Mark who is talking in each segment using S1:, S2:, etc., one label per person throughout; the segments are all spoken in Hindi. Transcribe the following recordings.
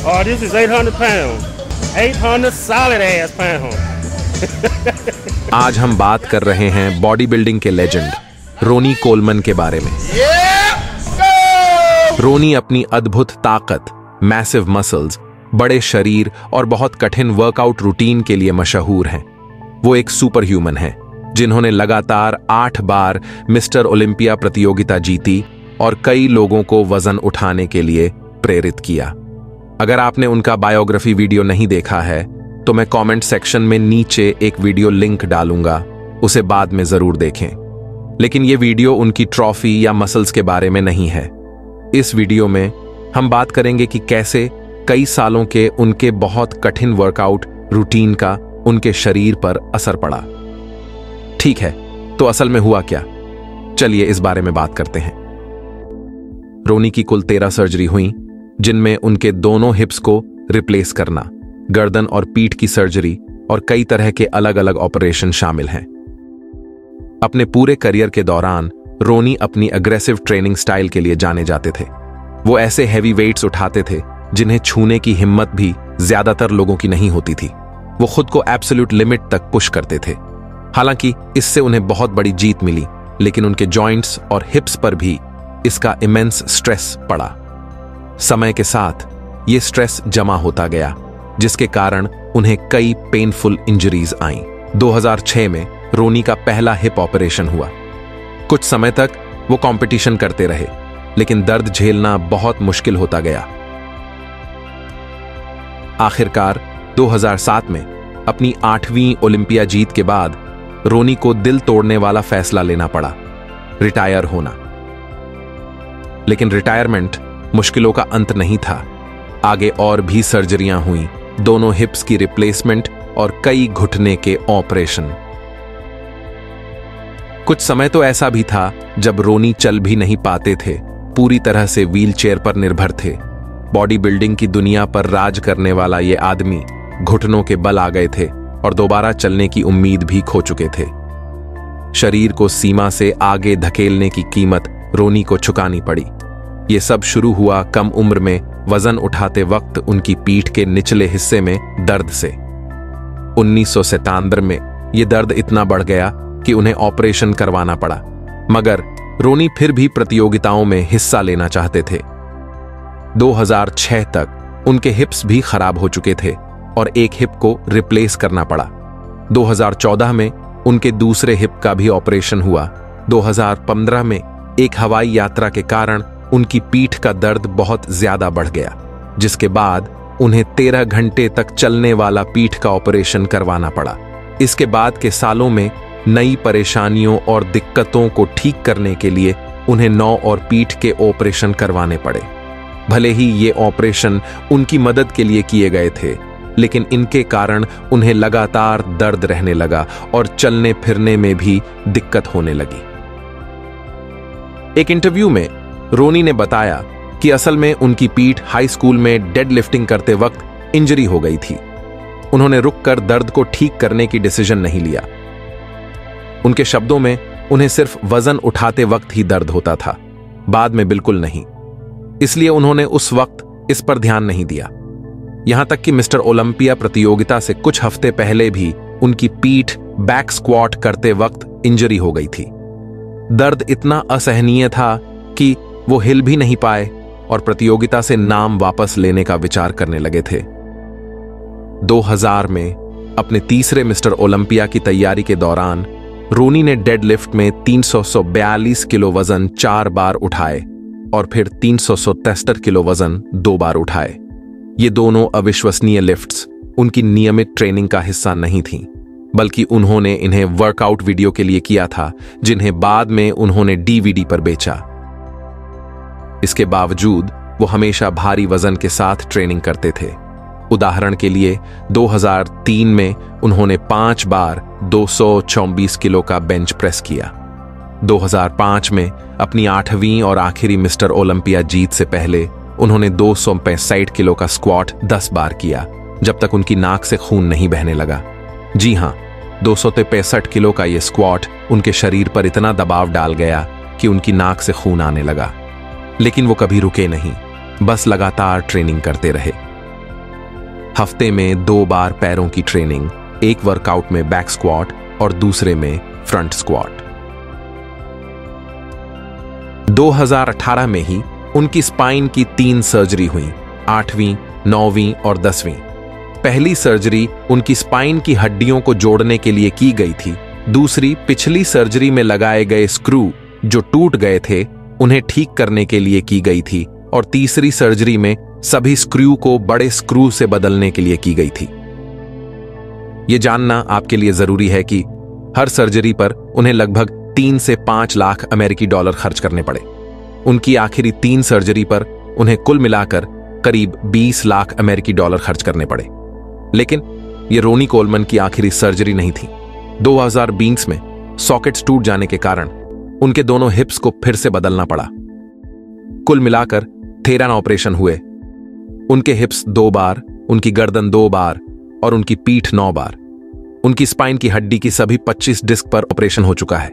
S1: Oh, this is 800 pounds. 800 solid ass pounds.
S2: आज हम बात कर रहे हैं बॉडी बिल्डिंग के लेजेंड रोनी कोलमन के बारे में। रोनी अपनी अद्भुत ताकत, मैसिव मसल्स, बड़े शरीर और बहुत कठिन वर्कआउट रूटीन के लिए मशहूर हैं। वो एक सुपर ह्यूमन है जिन्होंने लगातार 8 बार मिस्टर ओलंपिया प्रतियोगिता जीती और कई लोगों को वजन उठाने के लिए प्रेरित किया। अगर आपने उनका बायोग्राफी वीडियो नहीं देखा है तो मैं कमेंट सेक्शन में नीचे एक वीडियो लिंक डालूंगा, उसे बाद में जरूर देखें। लेकिन ये वीडियो उनकी ट्रॉफी या मसल्स के बारे में नहीं है। इस वीडियो में हम बात करेंगे कि कैसे कई सालों के उनके बहुत कठिन वर्कआउट रूटीन का उनके शरीर पर असर पड़ा। ठीक है, तो असल में हुआ क्या? चलिए इस बारे में बात करते हैं। रोनी की कुल 13 सर्जरी हुई, जिनमें उनके दोनों हिप्स को रिप्लेस करना, गर्दन और पीठ की सर्जरी और कई तरह के अलग अलग ऑपरेशन शामिल हैं। अपने पूरे करियर के दौरान रोनी अपनी अग्रेसिव ट्रेनिंग स्टाइल के लिए जाने जाते थे। वो ऐसे हैवी वेट्स उठाते थे जिन्हें छूने की हिम्मत भी ज्यादातर लोगों की नहीं होती थी। वो खुद को एब्सोल्यूट लिमिट तक पुश करते थे। हालांकि इससे उन्हें बहुत बड़ी जीत मिली, लेकिन उनके जॉइंट्स और हिप्स पर भी इसका इमेंस स्ट्रेस पड़ा। समय के साथ ये स्ट्रेस जमा होता गया, जिसके कारण उन्हें कई पेनफुल इंजरीज आईं। 2006 में रोनी का पहला हिप ऑपरेशन हुआ। कुछ समय तक वो कंपटीशन करते रहे, लेकिन दर्द झेलना बहुत मुश्किल होता गया। आखिरकार 2007 में अपनी 8वीं ओलंपिया जीत के बाद रोनी को दिल तोड़ने वाला फैसला लेना पड़ा, रिटायर होना। लेकिन रिटायरमेंट मुश्किलों का अंत नहीं था। आगे और भी सर्जरियां हुई, दोनों हिप्स की रिप्लेसमेंट और कई घुटने के ऑपरेशन। कुछ समय तो ऐसा भी था जब रोनी चल भी नहीं पाते थे, पूरी तरह से व्हीलचेयर पर निर्भर थे। बॉडी बिल्डिंग की दुनिया पर राज करने वाला ये आदमी घुटनों के बल आ गए थे और दोबारा चलने की उम्मीद भी खो चुके थे। शरीर को सीमा से आगे धकेलने की कीमत रोनी को चुकानी पड़ी। ये सब शुरू हुआ कम उम्र में वजन उठाते वक्त उनकी पीठ के निचले हिस्से में दर्द से। 1997 में ये दर्द इतना बढ़ गया कि उन्हें ऑपरेशन करवाना पड़ा, मगर रोनी फिर भी प्रतियोगिताओं में हिस्सा लेना चाहते थे। 2006 तक उनके हिप्स भी खराब हो चुके थे और एक हिप को रिप्लेस करना पड़ा। 2014 में उनके दूसरे हिप का भी ऑपरेशन हुआ। 2015 में एक हवाई यात्रा के कारण उनकी पीठ का दर्द बहुत ज्यादा बढ़ गया, जिसके बाद उन्हें 13 घंटे तक चलने वाला पीठ का ऑपरेशन करवाना पड़ा। इसके बाद के सालों में नई परेशानियों और दिक्कतों को ठीक करने के लिए उन्हें नौ और पीठ के ऑपरेशन करवाने पड़े। भले ही ये ऑपरेशन उनकी मदद के लिए किए गए थे, लेकिन इनके कारण उन्हें लगातार दर्द रहने लगा और चलने फिरने में भी दिक्कत होने लगी। एक इंटरव्यू में रोनी ने बताया कि असल में उनकी पीठ हाई स्कूल में डेड लिफ्टिंग करते वक्त इंजरी हो गई थी। उन्होंने रुककर दर्द को ठीक करने की डिसीजन नहीं लिया। उनके शब्दों में, उन्हें सिर्फ वजन उठाते वक्त ही दर्द होता था, बाद में बिल्कुल नहीं। इसलिए उन्होंने उस वक्त इस पर ध्यान नहीं दिया। यहां तक कि मिस्टर ओलंपिया प्रतियोगिता से कुछ हफ्ते पहले भी उनकी पीठ बैक स्क्वाट करते वक्त इंजरी हो गई थी। दर्द इतना असहनीय था कि वो हिल भी नहीं पाए और प्रतियोगिता से नाम वापस लेने का विचार करने लगे थे। 2000 में अपने तीसरे मिस्टर ओलंपिया की तैयारी के दौरान रोनी ने डेडलिफ्ट में 342 किलो वजन 4 बार उठाए और फिर 377 किलो वजन 2 बार उठाए। ये दोनों अविश्वसनीय लिफ्ट्स उनकी नियमित ट्रेनिंग का हिस्सा नहीं थीं, बल्कि उन्होंने इन्हें वर्कआउट वीडियो के लिए किया था, जिन्हें बाद में उन्होंने डीवीडी पर बेचा। इसके बावजूद वो हमेशा भारी वजन के साथ ट्रेनिंग करते थे। उदाहरण के लिए 2003 में उन्होंने 5 बार 224 किलो का बेंच प्रेस किया। 2005 में अपनी 8वीं और आखिरी मिस्टर ओलंपिया जीत से पहले उन्होंने 265 किलो का स्क्वाट 10 बार किया, जब तक उनकी नाक से खून नहीं बहने लगा। जी हां, 263 किलो का यह स्क्वाट उनके शरीर पर इतना दबाव डाल गया कि उनकी नाक से खून आने लगा। लेकिन वो कभी रुके नहीं, बस लगातार ट्रेनिंग करते रहे। हफ्ते में 2 बार पैरों की ट्रेनिंग, एक वर्कआउट में बैक स्क्वाट और दूसरे में फ्रंट स्क्वाट। 2018 में ही उनकी स्पाइन की 3 सर्जरी हुई, 8वीं, 9वीं और 10वीं। पहली सर्जरी उनकी स्पाइन की हड्डियों को जोड़ने के लिए की गई थी, दूसरी पिछली सर्जरी में लगाए गए स्क्रू जो टूट गए थे उन्हें ठीक करने के लिए की गई थी, और तीसरी सर्जरी में सभी स्क्रू को बड़े स्क्रू से बदलने के लिए की गई थी। यह जानना आपके लिए जरूरी है कि हर सर्जरी पर उन्हें लगभग 3 से 5 लाख अमेरिकी डॉलर खर्च करने पड़े। उनकी आखिरी 3 सर्जरी पर उन्हें कुल मिलाकर करीब 20 लाख अमेरिकी डॉलर खर्च करने पड़े। लेकिन यह रोनी कोलमन की आखिरी सर्जरी नहीं थी। 2020 में सॉकेट्स टूट जाने के कारण उनके दोनों हिप्स को फिर से बदलना पड़ा। कुल मिलाकर 13 ऑपरेशन हुए। उनके हिप्स 2 बार, उनकी गर्दन 2 बार और उनकी पीठ 9 बार। उनकी स्पाइन की हड्डी की सभी 25 डिस्क पर ऑपरेशन हो चुका है।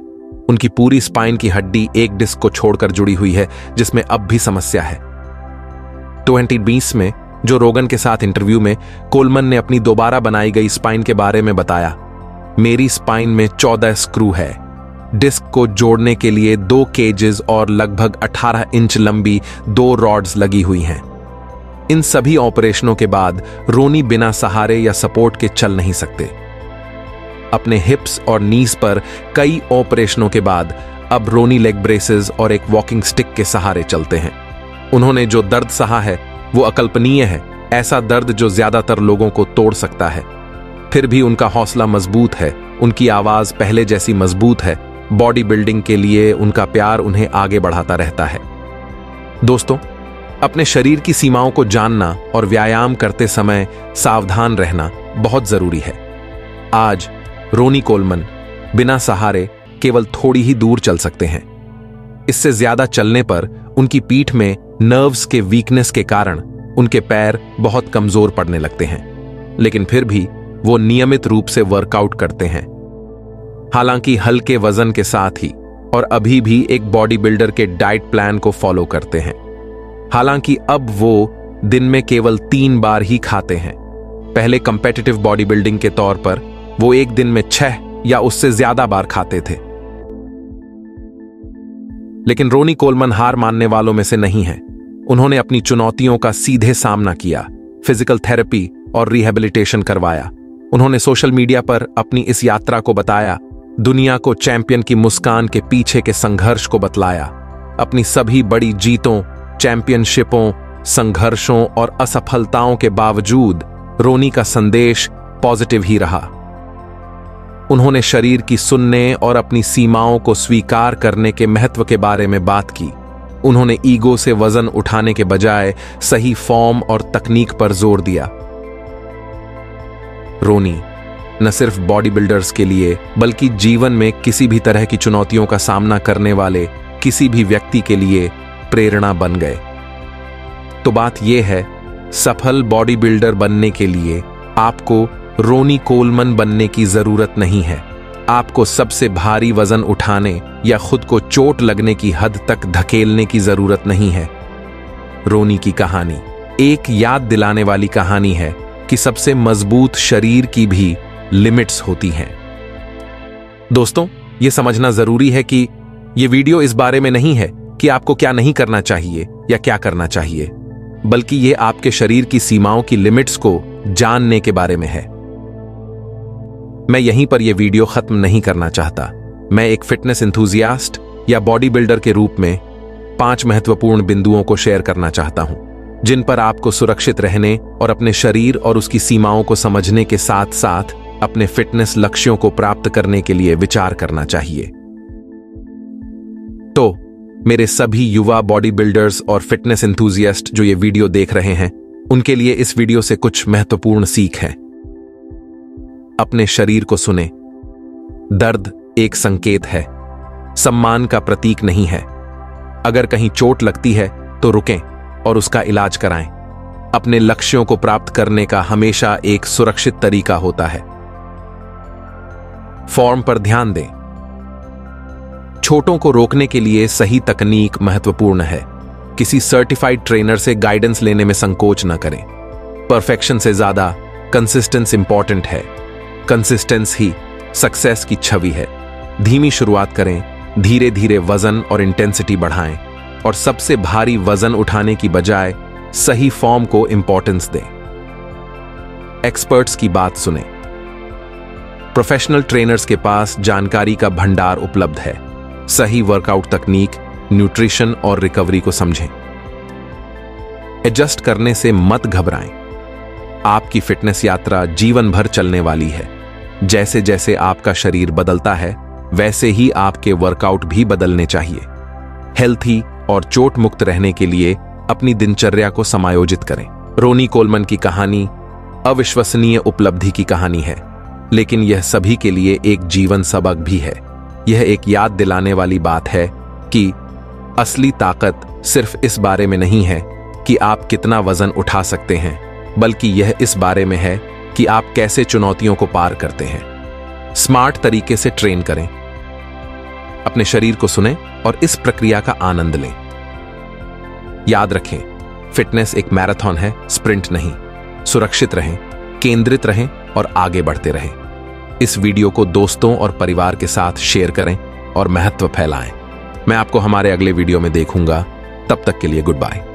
S2: उनकी पूरी स्पाइन की हड्डी एक डिस्क को छोड़कर जुड़ी हुई है, जिसमें अब भी समस्या है। 2020 में जो रोगन के साथ इंटरव्यू में कोलमन ने अपनी दोबारा बनाई गई स्पाइन के बारे में बताया, मेरी स्पाइन में 14 स्क्रू है। डिस्क को जोड़ने के लिए 2 केजेस और लगभग 18 इंच लंबी 2 रॉड्स लगी हुई हैं। इन सभी ऑपरेशनों के बाद रोनी बिना सहारे या सपोर्ट के चल नहीं सकते। अपने हिप्स और नीज पर कई ऑपरेशनों के बाद अब रोनी लेग ब्रेसेस और एक वॉकिंग स्टिक के सहारे चलते हैं। उन्होंने जो दर्द सहा है वो अकल्पनीय है, ऐसा दर्द जो ज्यादातर लोगों को तोड़ सकता है। फिर भी उनका हौसला मजबूत है, उनकी आवाज पहले जैसी मजबूत है। बॉडी बिल्डिंग के लिए उनका प्यार उन्हें आगे बढ़ाता रहता है। दोस्तों, अपने शरीर की सीमाओं को जानना और व्यायाम करते समय सावधान रहना बहुत जरूरी है। आज रोनी कोलमन बिना सहारे केवल थोड़ी ही दूर चल सकते हैं। इससे ज्यादा चलने पर उनकी पीठ में नर्व्स के वीकनेस के कारण उनके पैर बहुत कमजोर पड़ने लगते हैं, लेकिन फिर भी वो नियमित रूप से वर्कआउट करते हैं, हालांकि हल्के वजन के साथ ही, और अभी भी एक बॉडी बिल्डर के डाइट प्लान को फॉलो करते हैं। हालांकि अब वो दिन में केवल 3 बार ही खाते हैं। पहले कंपेटिटिव बॉडी बिल्डिंग के तौर पर वो एक दिन में 6 या उससे ज्यादा बार खाते थे। लेकिन रोनी कोलमन हार मानने वालों में से नहीं है। उन्होंने अपनी चुनौतियों का सीधे सामना किया, फिजिकल थेरेपी और रिहेबिलिटेशन करवाया। उन्होंने सोशल मीडिया पर अपनी इस यात्रा को बताया, दुनिया को चैंपियन की मुस्कान के पीछे के संघर्ष को बतलाया। अपनी सभी बड़ी जीतों, चैंपियनशिपों, संघर्षों और असफलताओं के बावजूद रोनी का संदेश पॉजिटिव ही रहा। उन्होंने शरीर की सुनने और अपनी सीमाओं को स्वीकार करने के महत्व के बारे में बात की। उन्होंने ईगो से वजन उठाने के बजाय सही फॉर्म और तकनीक पर जोर दिया। रोनी न सिर्फ बॉडी बिल्डर्स के लिए बल्कि जीवन में किसी भी तरह की चुनौतियों का सामना करने वाले किसी भी व्यक्ति के लिए प्रेरणा बन गए। तो बात यह है, सफल बॉडी बिल्डर बनने के लिए आपको रोनी कोलमन बनने की जरूरत नहीं है। आपको सबसे भारी वजन उठाने या खुद को चोट लगने की हद तक धकेलने की जरूरत नहीं है। रोनी की कहानी एक याद दिलाने वाली कहानी है कि सबसे मजबूत शरीर की भी लिमिट्स होती हैं। दोस्तों, यह समझना जरूरी है कि यह वीडियो इस बारे में नहीं है कि आपको क्या नहीं करना चाहिए या क्या करना चाहिए, बल्कि यह आपके शरीर की सीमाओं की लिमिट्स को जानने के बारे में है। मैं यहीं पर यह वीडियो खत्म नहीं करना चाहता। मैं एक फिटनेस एंथुसियास्ट या बॉडी बिल्डर के रूप में 5 महत्वपूर्ण बिंदुओं को शेयर करना चाहता हूं, जिन पर आपको सुरक्षित रहने और अपने शरीर और उसकी सीमाओं को समझने के साथ साथ अपने फिटनेस लक्ष्यों को प्राप्त करने के लिए विचार करना चाहिए। तो मेरे सभी युवा बॉडी बिल्डर्स और फिटनेस एंथुसियास्ट जो ये वीडियो देख रहे हैं, उनके लिए इस वीडियो से कुछ महत्वपूर्ण सीख है। अपने शरीर को सुने। दर्द एक संकेत है, सम्मान का प्रतीक नहीं है। अगर कहीं चोट लगती है तो रुकें और उसका इलाज कराएं। अपने लक्ष्यों को प्राप्त करने का हमेशा एक सुरक्षित तरीका होता है। फॉर्म पर ध्यान दें। चोटों को रोकने के लिए सही तकनीक महत्वपूर्ण है। किसी सर्टिफाइड ट्रेनर से गाइडेंस लेने में संकोच न करें। परफेक्शन से ज्यादा कंसिस्टेंस इंपॉर्टेंट है। कंसिस्टेंस ही सक्सेस की छवि है। धीमी शुरुआत करें, धीरे धीरे वजन और इंटेंसिटी बढ़ाएं और सबसे भारी वजन उठाने की बजाय सही फॉर्म को इंपॉर्टेंस दें। एक्सपर्ट्स की बात सुनें। प्रोफेशनल ट्रेनर्स के पास जानकारी का भंडार उपलब्ध है। सही वर्कआउट तकनीक, न्यूट्रिशन और रिकवरी को समझें। एडजस्ट करने से मत घबराएं। आपकी फिटनेस यात्रा जीवन भर चलने वाली है। जैसे जैसे आपका शरीर बदलता है, वैसे ही आपके वर्कआउट भी बदलने चाहिए। हेल्थी और चोट मुक्त रहने के लिए अपनी दिनचर्या को समायोजित करें। रोनी कोलमन की कहानी अविश्वसनीय उपलब्धि की कहानी है, लेकिन यह सभी के लिए एक जीवन सबक भी है। यह एक याद दिलाने वाली बात है कि असली ताकत सिर्फ इस बारे में नहीं है कि आप कितना वजन उठा सकते हैं, बल्कि यह इस बारे में है कि आप कैसे चुनौतियों को पार करते हैं। स्मार्ट तरीके से ट्रेन करें, अपने शरीर को सुनें और इस प्रक्रिया का आनंद लें। याद रखें, फिटनेस एक मैराथन है, स्प्रिंट नहीं। सुरक्षित रहें, केंद्रित रहें और आगे बढ़ते रहें। इस वीडियो को दोस्तों और परिवार के साथ शेयर करें और महत्व फैलाएं। मैं आपको हमारे अगले वीडियो में देखूंगा। तब तक के लिए गुड बाय।